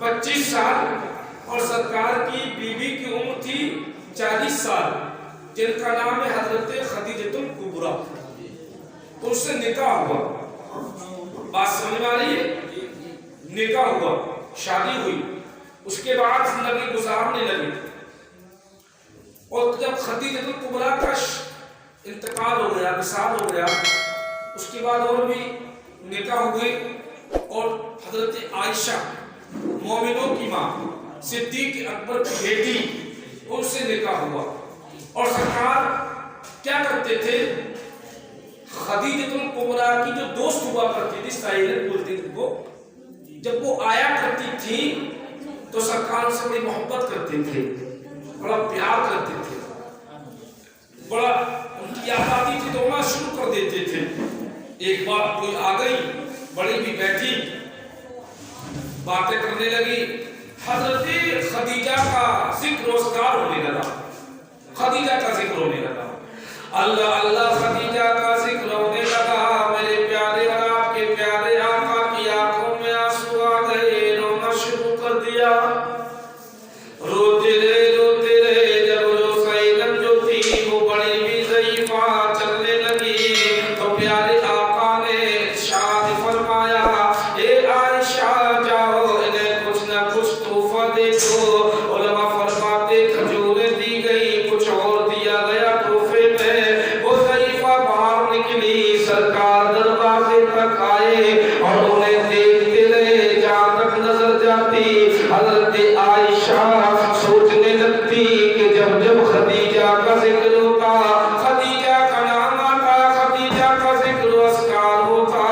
25 سال اور سرکار کی بیوی کی عمر تھی 40 سال، جن کا نام ہے حضرت خدیجۃ الکبریٰ۔ تو اس سے نکاح ہوا، بات سمجھ میں آ رہی ہے؟ نکاح ہوا، شادی ہوئی، اس کے بعد زندگی گزارنے لگی، اور جب خدیجۃ الکبریٰ کا انتقال ہو گیا، وصال ہو گیا، اس کے بعد اور بھی نکاح ہوئے، اور حضرت عائشہ مومنوں کی ماں صدیق اکبر کی بیٹی، ان سے نکاح ہوا۔ اور سرکار کیا کرتے تھے؟ خدیجۃ الکبریٰ کی جو دوست ہوا کرتی تھی، سائلت بولتے تھے وہ، جب وہ آیا کرتی تھی تو سرکار سے بڑی محبت کرتے تھے، بڑا پیار کرتے تھے، بڑا ان کی یاد آتی تھی تو رونا شروع کر دیتے تھے۔ ایک بار کوئی آ گئی، بڑی بھی بیٹھی، باتیں کرنے لگی، حضرت خدیجہ کا ذکر و اذکار ہونے لگا، خدیجہ کا ذکر ہونے لگا، اللہ اللہ خدیجہ کا ذکر ہونے لگا۔ میرے پیارے اور آپ کے پیارے آقا کی آنکھوں میں آنسو آ گئے، رونا شروع کر دیا، روتے رہے، جب جو سیدن جو تھی وہ بڑی بھی ضعیفہ چلنے لگی، تو پیارے آقا نے ارشاد فرمایا، اے عائشہ جاؤ انہیں کچھ نہ کچھ تحفہ دے دو۔ علماء فرماتے کھجوریں دی گئی، کچھ اور دیا گیا تحفے میں۔ وہ ضعیفہ باہر نکلی، سرکار دروازے تک آئے اور انہیں دیکھتے رہے، جہاں تک نظر جاتی حضرت عائشہ سوچنے لگتی کہ جب جب خدیجہ کا ذکر ہوتا، خدیجہ کا نام آتا، خدیجہ کا ذکر و اذکار ہوتا،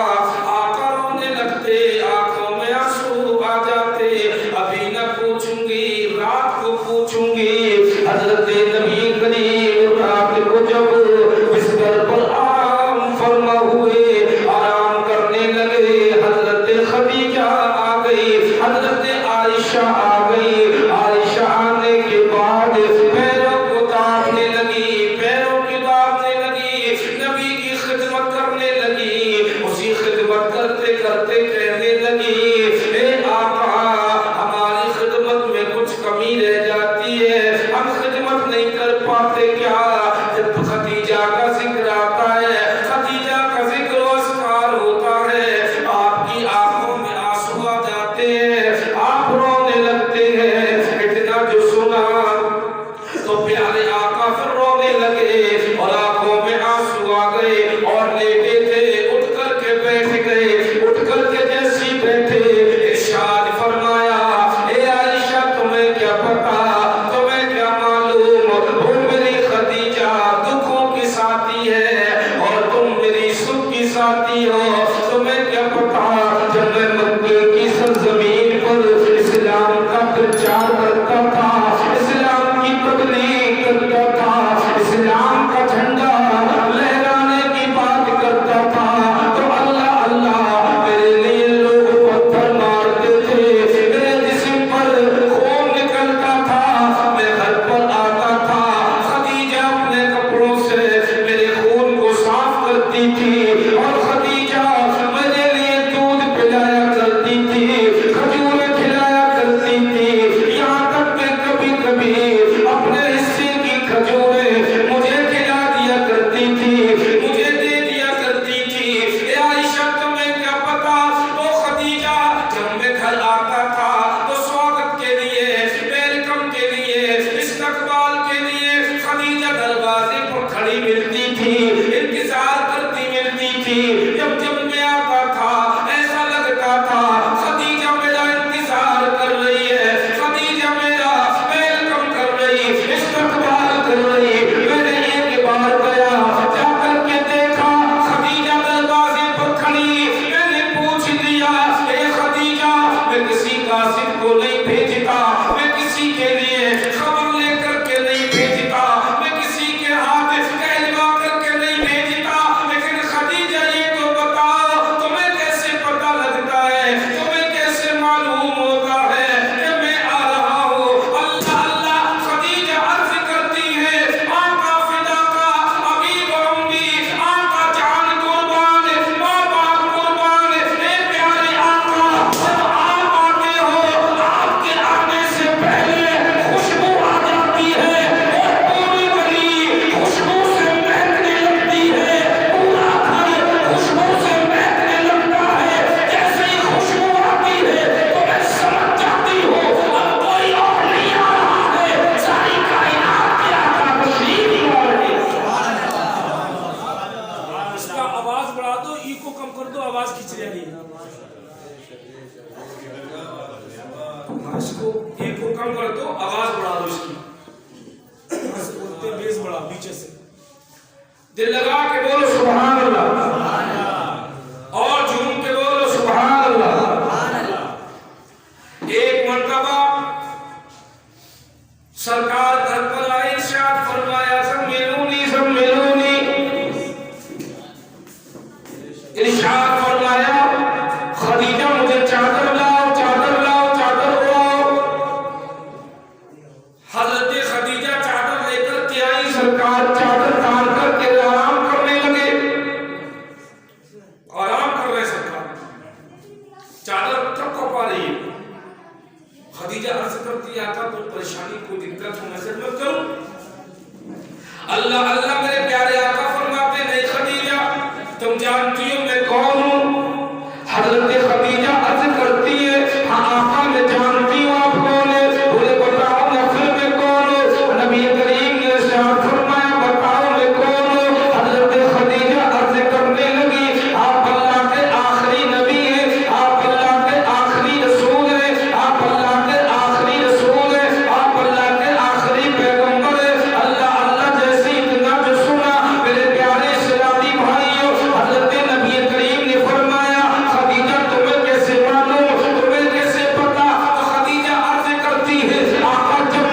آقا رونے لگتے، آنکھوں میں آنسو آ جاتے۔ ابھی نہ پوچھوں گی، رات کو پوچھوں گی۔ حضرت نبی کریم رات کو جب بستر پر آرام فرما ہوئے، آرام کرنے لگے، حضرت خدیجہ آ گئی، حضرت عائشہ آ گئی۔ عائشہ آنے کے بعد پیروں کو دابنے لگی، پیروں کی دابنے لگی، نبی کی خدمت کرنے لگی، اسی خدمت کرتے کرتے کہنے لگی، اے آقا ہماری خدمت میں کچھ کمی رہ جاتی ہے، ہم خدمت نہیں کر پاتے کیا؟ جب خدیجہ کا ذکر آتا ہے، خدیجہ کا ذکر و اذکار ہوتا ہے، آپ کی آنکھوں میں آنسو آ جاتے ہیں، آپ رونے لگتے ہیں۔ اتنا جو سنا تو پیارے آقا پھر رونے لگے اور آنکھوں میں آنسو آ گئے، اور لیٹے تھے، اٹھ کر کے بیٹھ گئے، اٹھ کر کے جیسی بیٹھے ارشاد فرمایا، اے عائشہ تمہیں کیا پتا، تمہیں کیا معلوم، وہ میری خدیجہ دکھوں کی ساتھی ہے اور تم میری سکھ کی ساتھی ہو۔ تمہیں کیا پتا جب میں مکے کی سرزمین پر اسلام کا پرچار کرتا تھا، اسلام کی تبلیغ کرتا تھا، اسلام کا جھنڈا لہرانے کی بات کرتا تھا، تو اللہ اللہ میرے لیے لوگ پتھر مارتے تھے، میرے جسم پر خون نکلتا تھا، میں گھر پر آتا تھا، خدیجہ اپنے کپڑوں سے میرے خون کو صاف کرتی تھی، اور خدیجہ आवाज खींच रही है। इसको एक को कम कर दो, आवाज बढ़ा दो इसकी, बोलते बेस बढ़ा पीछे से। दिल लगा के बोलो सुभान अल्लाह, और झूम के बोलो सुभान अल्लाह। एक मर्तबा सरकार घर पर आए, इरशाद फरमाया सम्मिलूनी सम्मिलूनी, इरशाद फरमाया खदीजा मुझे चादर लाओ चादर लाओ चादर लाओ। हजरत खदीजा चादर लेकर के आई, सरकार चादर तान करके आराम करने लगे, आराम कर रहे सरकार, चादर कब कब आ रही है। खदीजा अर्ज करती आका कोई परेशानी कोई दिक्कत हो मैं खिदमत करूं। अल्लाह अल्लाह मेरे प्यारे आका फरमाते नहीं खदीजा तुम जानती हो मैं कौन हूं। हजरत खदीजा अर्ज करती है हाँ आका मैं जानती हूं आप कौन है। बोले बताओ मैं फिर मैं कौन हूं। नबी करीम ने इरशाद फरमाया बताओ मैं कौन हूं। हजरत खदीजा अर्ज करने लगी आप अल्लाह के आखिरी नबी हैं, आप अल्लाह के आखिरी रसूल हैं, आप अल्लाह के आखिरी रसूल हैं, आप अल्लाह के आखिरी पैगंबर हैं। अल्लाह अल्लाह जैसे इतना जो सुना मेरे प्यारे इस्लामी भाइयों, हजरत नबी करीम ने फरमाया खदीजा तुम्हें कैसे मालूम, तुम्हें कैसे पता। तो खदीजा अर्ज करती है आका जब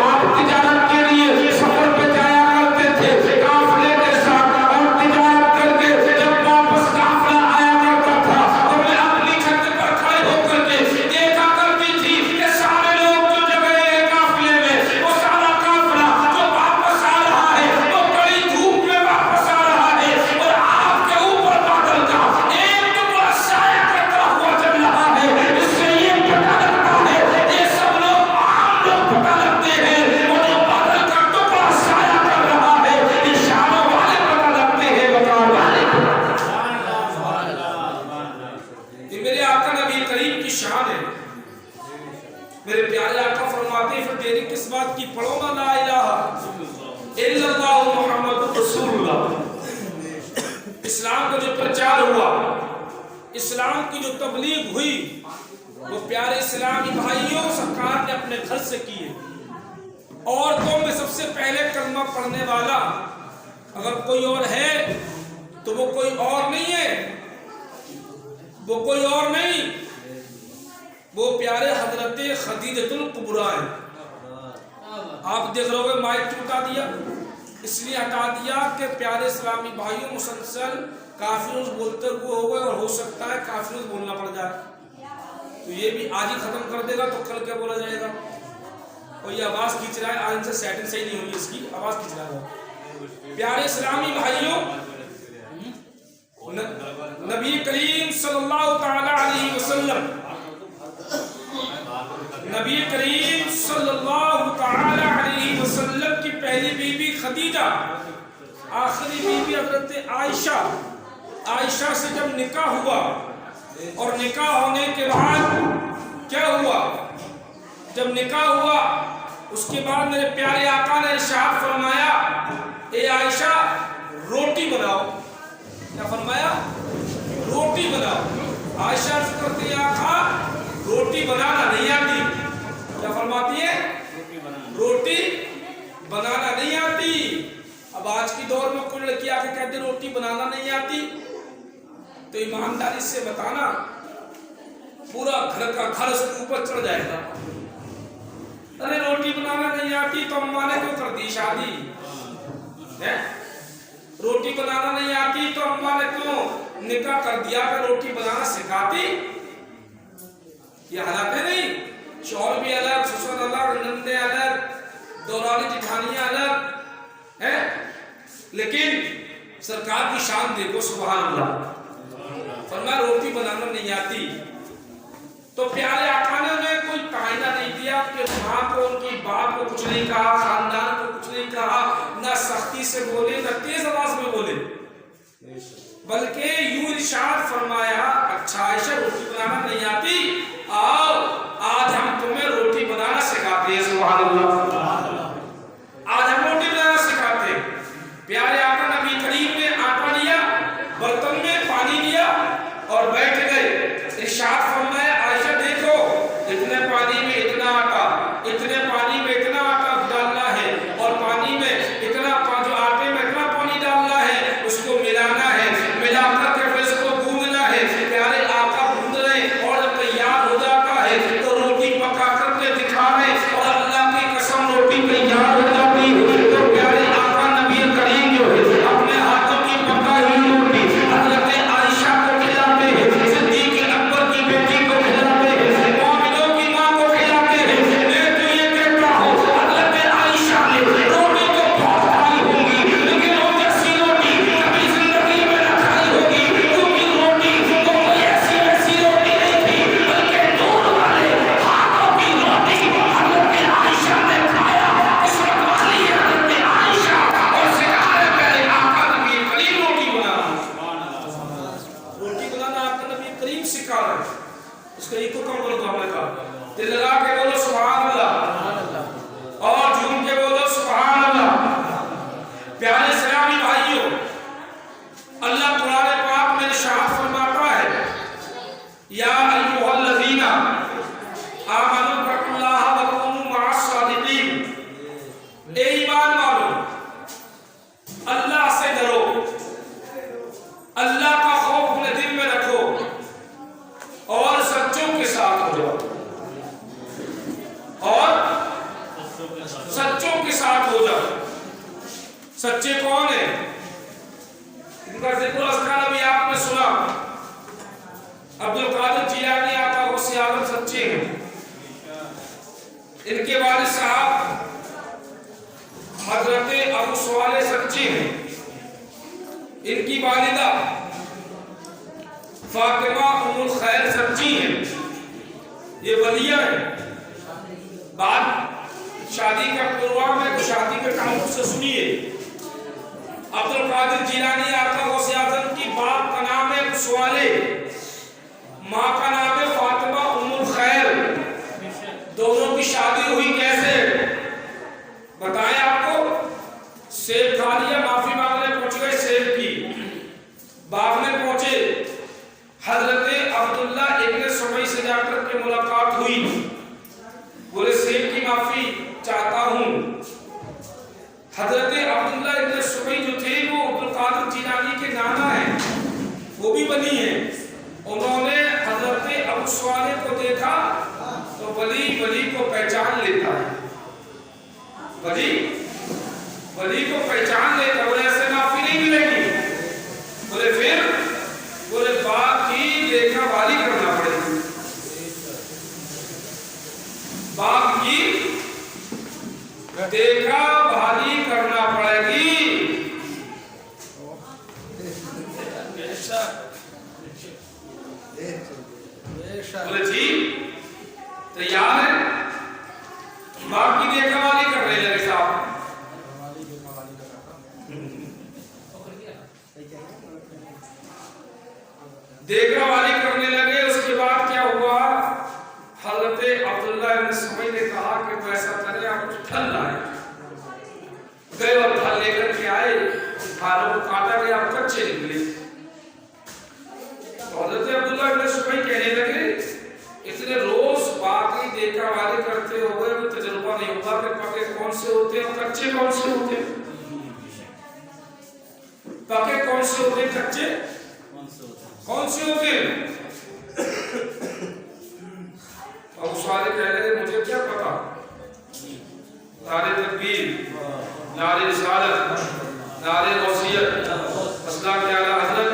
आप तिजारत के लिए सफर पे जाया करते थे काफिले के साथ और तिजारत करके जब वापस काफिला आया करता था तो मैं अपनी छत पर खड़े होकर के देखा करती थी कि सारे लोग जो जगह है काफिले में वो सारा काफिला जो वापस आ रहा है वो कड़ी धूप में वापस आ रहा है और आपके ऊपर बादल का एक टुकड़ा साया करता हुआ चल रहा है। इससे ये पता लगता है ये सब लोग आम लोग पता लगते हैं, वो जो बादल का टुकड़ा साया कर रहा है निशानों वाले पता लगते हैं, बकार वाले। ये मेरे आका नबी करीम की शान है। मेरे प्यारे आका फरमाते हैं फिर देरी किस बात की, पढ़ो ना ला इलाहा इल्लल्लाह मुहम्मदुर रसूलुल्लाह। इस्लाम का जो प्रचार हुआ, इस्लाम की जो तबलीग हुई वो प्यारे इस्लामी भाइयों सरकार ने अपने घर से की है। औरतों में सबसे पहले कलमा पढ़ने वाला अगर कोई और है तो वो कोई और नहीं है, वो कोई और नहीं, वो प्यारे हजरत खदीजतुल कुबरा है। आप देख रहे हो माइक क्यों हटा दिया, इसलिए हटा दिया कि प्यारे इस्लामी भाइयों मुसलसल काफिर बोलते हुए हो गए और हो सकता है काफिर बोलना पड़ जाए, तो ये भी आज ही खत्म कर देगा तो कल क्या बोला जाएगा। और ये आवाज खींच रहा है, आज इनसे सेटिंग सही नहीं हुई, इसकी आवाज खींच रहा है। प्यारे इस्लामी भाइयों नबी करीम सल्लल्लाहु ताला अलैहि वसल्लम, नबी करीम सल्लल्लाहु ताला अलैहि वसल्लम की पहली बीवी खदीजा, आखिरी बीवी हजरत आयशा। आयशा से जब निकाह हुआ और निकाह होने के बाद क्या हुआ, जब निकाह हुआ उसके बाद मेरे प्यारे आका ने इरशाद फरमाया ए आयशा रोटी बनाओ। क्या फरमाया, रोटी बनाओ। आयशा करती है आका रोटी बनाना नहीं आती। क्या फरमाती है, रोटी बनाना नहीं आती। अब आज की दौर में कोई लड़की आके कहती रोटी बनाना नहीं आती तो ईमानदारी से बताना पूरा घर का घर उसके ऊपर चढ़ जाएगा। अरे रोटी बनाना नहीं आती तो अम्मा ने क्यों कर दी शादी है? रोटी बनाना नहीं आती तो अम्मा ने क्यों निकाह कर दिया कि रोटी बनाना सिखाती? ये हालात है नहीं, शौहर भी अलग, ससुर अलग, नंदे अलग, दौरानी जिठानियां अलग है, लेकिन सरकार की शान देखो सुभान अल्लाह। फरमाया रोटी बनाना नहीं आती तो प्यारे आका ने उन्हें कोई कायदा नहीं दिया कि माँ को उनकी बाप को कुछ नहीं कहा, खानदान को कुछ नहीं कहा, ना सख्ती से बोले ना तेज आवाज में बोले, बल्कि यूं इरशाद फरमाया अच्छा आयशा रोटी बनाना नहीं आती, आओ आज हम तुम्हें रोटी बनाना सिखाते हैं। सुभान अल्लाह, आज हम रोटी बनाना सिखाते हैं। प्यारे आका नबी करीम ने आटा लिया, बर्तन में पानी लिया और इनका जिक्र अस्कार भी आपने सुना। अब्दुल कादिर जिलानी आता गौसे आज़म सच्चे हैं। इनके वालिद साहब हजरत अबू सवाले सच्चे हैं। इनकी वालिदा फातिमा उम्मुल खैर सच्ची हैं। ये वलिया है। बाद शादी का प्रोग्राम है तो शादी के कानून से सुनिए। अब्दुल कादिर जिलानी आता गौसे आज़म की बाप का नाम है सवाले, माँ का नाम है फातिमा उम्मुल खैर। दोनों की शादी हुई कैसे बताएं आपको। सेब खा लिया, माफी मांगने पहुंच गए सेब की, बाग में पहुंचे, हजरत अब्दुल्ला इब्ने सुबई से जाकर के मुलाकात हुई। बोले सेब की माफी चाहता हूं। हजरत अब्दुल्ला इब्ने सुबई जो थे वो अब्दुल कादिर जिलानी के नाना हैं, वो भी बनी है। उन्होंने हजरत अबू सवाले को देखा तो वली वली को पहचान लेता है। वली वली को पहचान लेता। बोले ऐसे माफी नहीं मिलेगी। बोले फिर? बोले बाप की देखा वाली करना पड़ेगी। बाप की देखा भाली करना पड़ेगी। बोले जी तैयार है? बाप की देखा वाली करने लगे साहब। देखा वाली करने लगे। उसके बाद क्या हुआ, हजरत अब्दुल्ला इब्न सुबई ने कहा कि वो ऐसा करे आप कुछ फल लाए। गए और फल लेकर के आए, फलों को काटा गया, कच्चे निकले। हजरत अब्दुल्ला इब्न सुबई कहने लगे इतने रोज बाकी देखा वाली करते हो गए, वो तजुर्बा नहीं होगा कि पके कौन से होते हैं कच्चे कौन से होते हैं। पके कौन से होते हैं कच्चे कौन से होते हैं। अब सारे कह रहे मुझे क्या पता। नारे तकबीर, नारे रिसालत, नारे वसीयत, असला के आला हजरत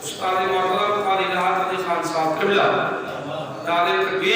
उस्ताद मोहतरम क़ारी राहत अली खान साहब क़िबला, नारे तकबीर।